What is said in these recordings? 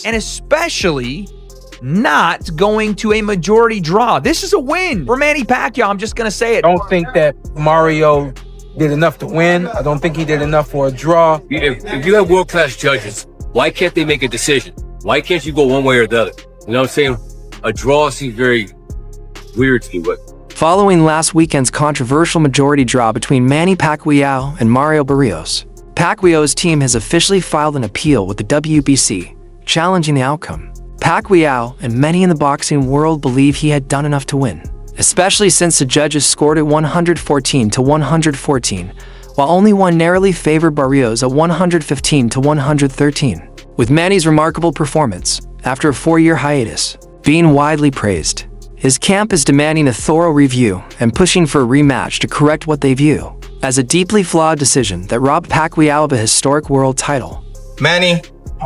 and especially not going to a majority draw. This is a win for Manny Pacquiao. I'm just going to say it. I don't think that Mario did enough to win. I don't think he did enough for a draw. If you have world-class judges, why can't they make a decision? Why can't you go one way or the other? You know what I'm saying? A draw seems very weird to me, but... Following last weekend's controversial majority draw between Manny Pacquiao and Mario Barrios, Pacquiao's team has officially filed an appeal with the WBC, challenging the outcome. Pacquiao and many in the boxing world believe he had done enough to win, especially since the judges scored it 114-114, while only one narrowly favored Barrios at 115-113. With Manny's remarkable performance, after a 4-year hiatus, being widely praised, his camp is demanding a thorough review and pushing for a rematch to correct what they view as a deeply flawed decision that robbed Pacquiao of a historic world title. Manny,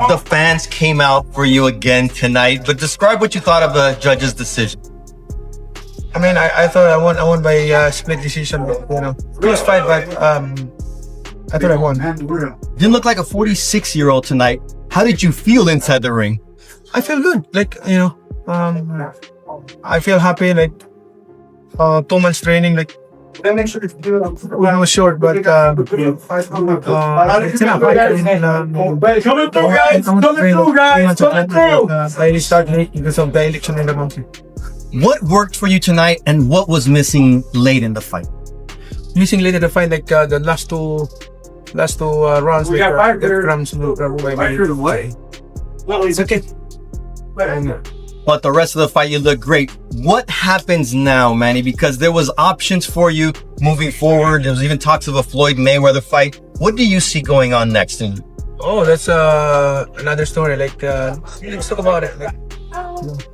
the fans came out for you again tonight, but describe what you thought of the judge's decision. I mean, I thought I won by split decision, close fight, but I thought I won. Didn't look like a 46-year-old tonight. How did you feel inside the ring? I feel good, I feel happy, 2 months training, when I was short, but it's enough. I started because of the election in the country. What worked for you tonight, and what was missing late in the fight? Missing late in the fight, the last two rounds, well, it's okay. But the rest of the fight, you look great. What happens now, Manny? Because there was options for you moving forward. There was even talks of a Floyd Mayweather fight. What do you see going on next? Oh, that's another story. Let's talk about it.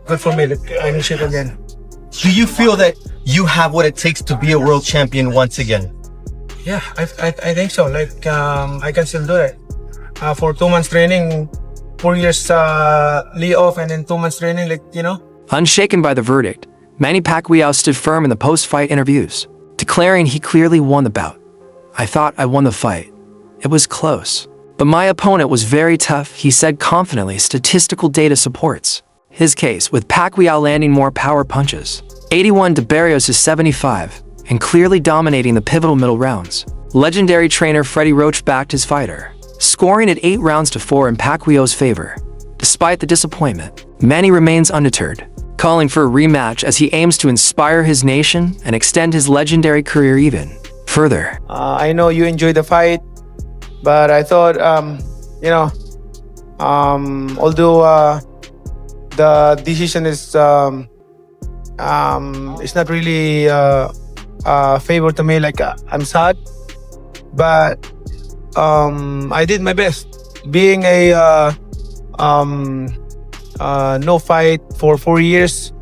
Good for me. I'm in shape again. Do you feel that you have what it takes to be a world champion once again? Yeah, I think so. I can still do it. For 2 months training, 4 years layoff, and then 2 months training, Unshaken by the verdict, Manny Pacquiao stood firm in the post-fight interviews, declaring he clearly won the bout. "I thought I won the fight. It was close. But my opponent was very tough," he said confidently. Statistical data supports his case, with Pacquiao landing more power punches, 81 to Barrios' 75, and clearly dominating the pivotal middle rounds. Legendary trainer Freddie Roach backed his fighter, scoring at 8 rounds to 4 in Pacquiao's favor. Despite the disappointment, Manny remains undeterred, calling for a rematch as he aims to inspire his nation and extend his legendary career even further. I know you enjoyed the fight, but I thought, although the decision is not really favor to me, I'm sad, but I did my best. Being a no fight for 4 years,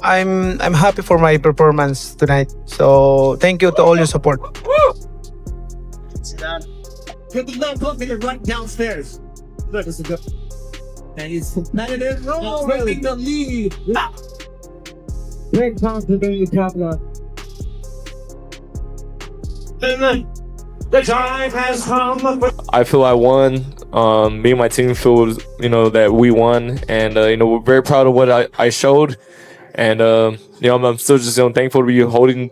I'm happy for my performance tonight. So thank you to all your support. Sit down. Put the left hook and right downstairs. Look, this is good. And he's competitive. Oh, really? The lead. Great confidence in the top line. The time has come. I feel I won. Me and my team feel, that we won, and we're very proud of what I showed, and I'm still just thankful to be holding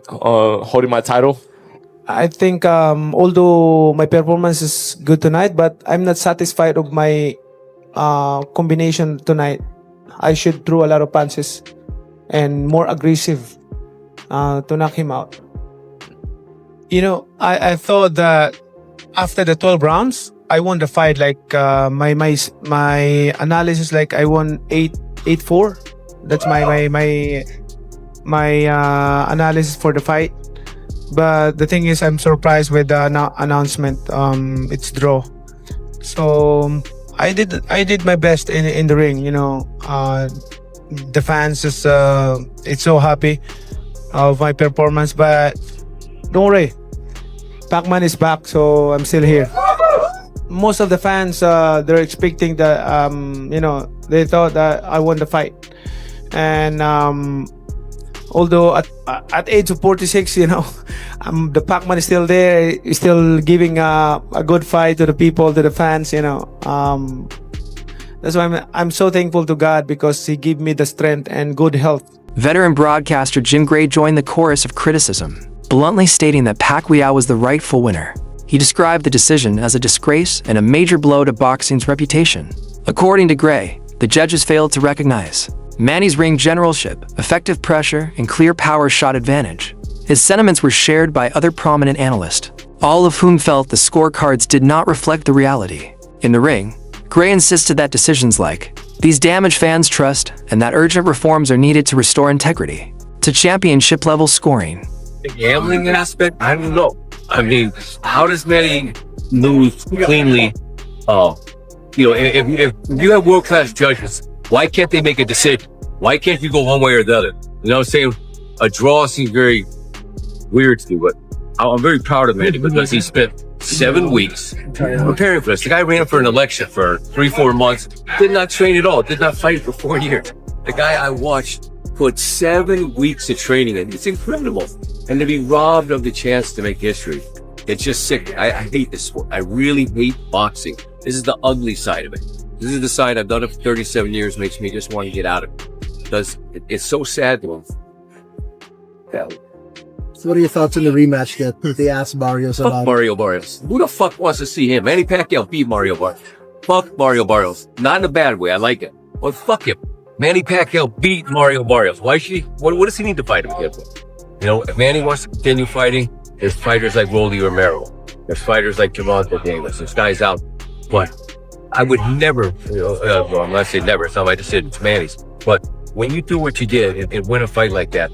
my title. I think although my performance is good tonight, but I'm not satisfied of my combination tonight. I should throw a lot of punches and more aggressive to knock him out. I thought that after the 12 rounds, I won the fight. My analysis, I won 8-4. That's my analysis for the fight. But the thing is, I'm surprised with the announcement. It's draw. So I did my best in the ring. The fans is it's so happy of my performance. But don't worry, Pac-Man is back, so I'm still here. Most of the fans they're expecting that they thought that I won the fight, and Although at age of 46, the Pac-Man is still there, is still giving a good fight to the people, to the fans. That's why I'm so thankful to God, because He gave me the strength and good health. Veteran broadcaster Jim Gray joined the chorus of criticism, bluntly stating that Pacquiao was the rightful winner. He described the decision as a disgrace and a major blow to boxing's reputation. According to Gray, the judges failed to recognize Manny's ring generalship, effective pressure, and clear power shot advantage. His sentiments were shared by other prominent analysts, all of whom felt the scorecards did not reflect the reality. In the ring, Gray insisted that decisions like these damage fans' trust and that urgent reforms are needed to restore integrity to championship-level scoring. The gambling aspect, I don't know. I mean, how does Manny lose cleanly? If you have world-class judges, why can't they make a decision? Why can't you go one way or the other? You know what I'm saying? A draw seems very weird to me, but I'm very proud of Manny because he spent 7 weeks preparing for this. The guy ran for an election for 3-4 months, did not train at all, did not fight for 4 years. The guy I watched put 7 weeks of training in. It's incredible. And to be robbed of the chance to make history, it's just sick. I hate this sport. I really hate boxing. This is the ugly side of it. This is the side I've done it for 37 years, makes me just want to get out of it. Because it's so sad to him. So what are your thoughts on the rematch that they asked Barrios about? Fuck Mario Barrios. Who the fuck wants to see him? Manny Pacquiao beat Mario Barrios. Fuck Mario Barrios. Not in a bad way. I like it. Well, fuck him. Manny Pacquiao beat Mario Barrios. Why should he? What does he need to fight him again for? If Manny wants to continue fighting, there's fighters like Rolly Romero. There's fighters like Gervonta Davis. There's guys out. But I would never, I'm not saying never, it's not my decision, it's Manny's. But when you do what you did and win a fight like that.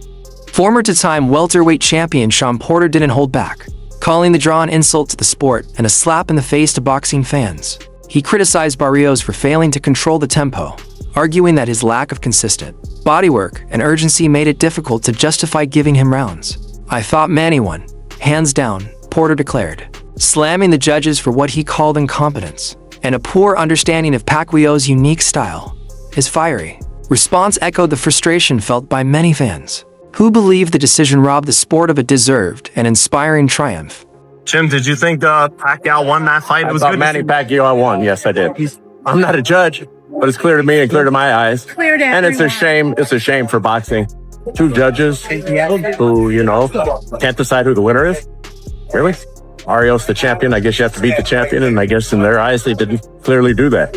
Former two-time welterweight champion Shawn Porter didn't hold back, calling the draw an insult to the sport and a slap in the face to boxing fans. He criticized Barrios for failing to control the tempo, arguing that his lack of consistent bodywork and urgency made it difficult to justify giving him rounds. "I thought Manny won, hands down," Porter declared, slamming the judges for what he called incompetence and a poor understanding of Pacquiao's unique style. His fiery response echoed the frustration felt by many fans, who believe the decision robbed the sport of a deserved and inspiring triumph. Jim, did you think Pacquiao won that fight? It was good. Manny Pacquiao won. Yes, I did. I'm not a judge, but it's clear to me and clear to my eyes. Clear to and everyone. it's a shame. It's a shame for boxing. 2 judges who, can't decide who the winner is. Really? Barrios, the champion. I guess you have to beat the champion, and I guess in their eyes, they didn't clearly do that.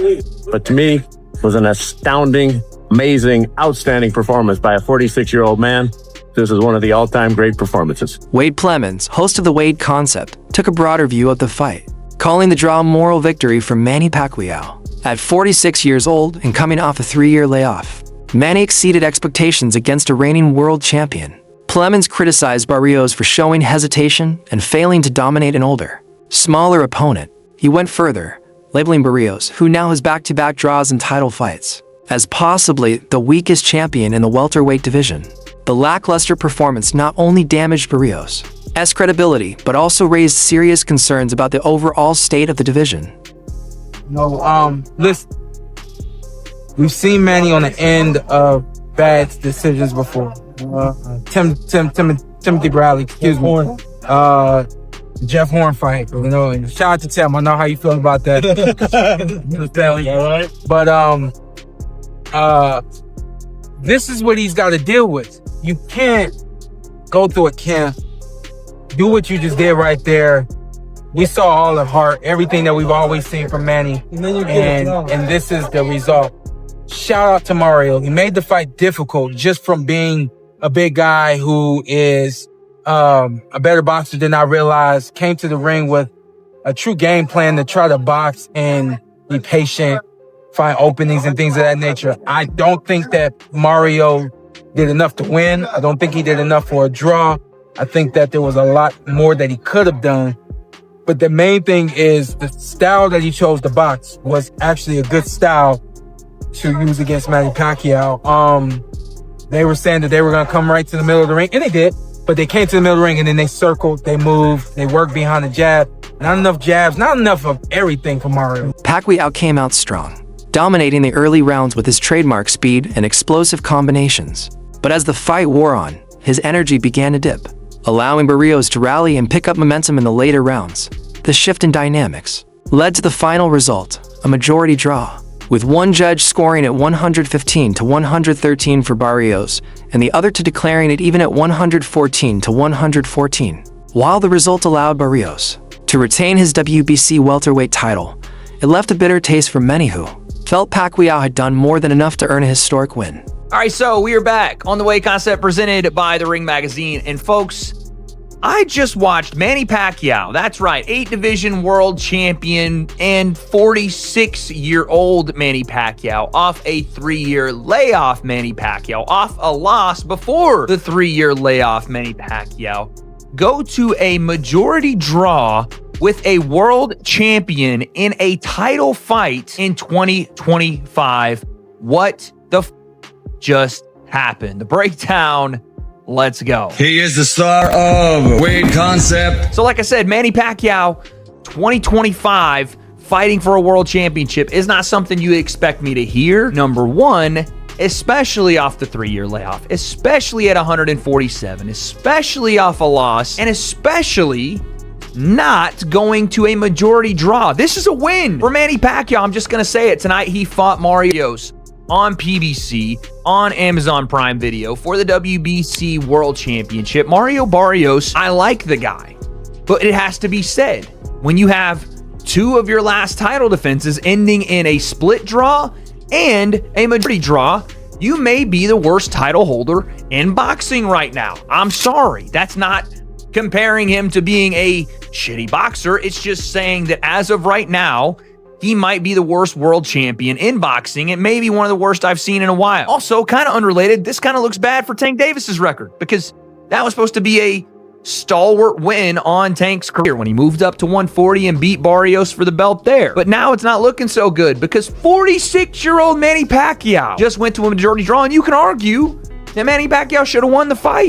But to me, it was an astounding, amazing, outstanding performance by a 46-year-old man. This is one of the all-time great performances. Wade Plemons, host of the Wade Concept, took a broader view of the fight, calling the draw a moral victory for Manny Pacquiao. At 46 years old and coming off a 3-year layoff, Manny exceeded expectations against a reigning world champion. Plemons criticized Barrios for showing hesitation and failing to dominate an older, smaller opponent. He went further, labeling Barrios, who now has back-to-back draws and title fights, as possibly the weakest champion in the welterweight division. The lackluster performance not only damaged Barrios' credibility, but also raised serious concerns about the overall state of the division. Listen, we've seen Manny on the end of bad decisions before. Timothy Bradley, excuse me. Jeff Horn fight, and shout out to Tim. I know how you feel about that. But this is what he's got to deal with. You can't go through a camp, do what you just did right there. We saw all the heart, everything that we've always seen from Manny, and this is the result. Shout out to Mario. He made the fight difficult just from being a big guy who is a better boxer than I realized, came to the ring with a true game plan to try to box and be patient, find openings and things of that nature. I don't think that Mario did enough to win. I don't think he did enough for a draw. I think that there was a lot more that he could have done. But the main thing is the style that he chose to box was actually a good style to use against Manny Pacquiao. They were saying that they were going to come right to the middle of the ring, and they did. But they came to the middle of the ring, and then they circled, they moved, they worked behind the jab. Not enough jabs, not enough of everything for Mario. Pacquiao came out strong, dominating the early rounds with his trademark speed and explosive combinations. But as the fight wore on, his energy began to dip, allowing Barrios to rally and pick up momentum in the later rounds. The shift in dynamics led to the final result, a majority draw, with one judge scoring at 115 to 113 for Barrios, and the other to declaring it even at 114 to 114. While the result allowed Barrios to retain his WBC welterweight title, it left a bitter taste for many who felt Pacquiao had done more than enough to earn a historic win. All right, so we are back on The Weight Concept presented by The Ring Magazine. And folks, I just watched Manny Pacquiao, that's right, 8-division world champion and 46-year-old Manny Pacquiao off a 3-year layoff Manny Pacquiao, off a loss before the 3-year layoff Manny Pacquiao, go to a majority draw with a world champion in a title fight in 2025. What the just happened? The breakdown. Let's go. He is the star of Weight Concept. So like I said, Manny Pacquiao, 2025, fighting for a world championship is not something you expect me to hear. Number one, especially off the 3-year layoff, especially at 147, especially off a loss, and especially not going to a majority draw. This is a win for Manny Pacquiao. I'm just going to say it. Tonight, he fought Barrios on PBC, on Amazon Prime Video for the WBC World Championship. Mario Barrios, I like the guy, but it has to be said, when you have 2 of your last title defenses ending in a split draw and a majority draw, you may be the worst title holder in boxing right now. I'm sorry. That's not comparing him to being a shitty boxer. It's just saying that as of right now, he might be the worst world champion in boxing and maybe one of the worst I've seen in a while. Also, kind of unrelated, this kind of looks bad for Tank Davis's record because that was supposed to be a stalwart win on Tank's career when he moved up to 140 and beat Barrios for the belt there. But now it's not looking so good because 46-year-old Manny Pacquiao just went to a majority draw, and you can argue that Manny Pacquiao should have won the fight.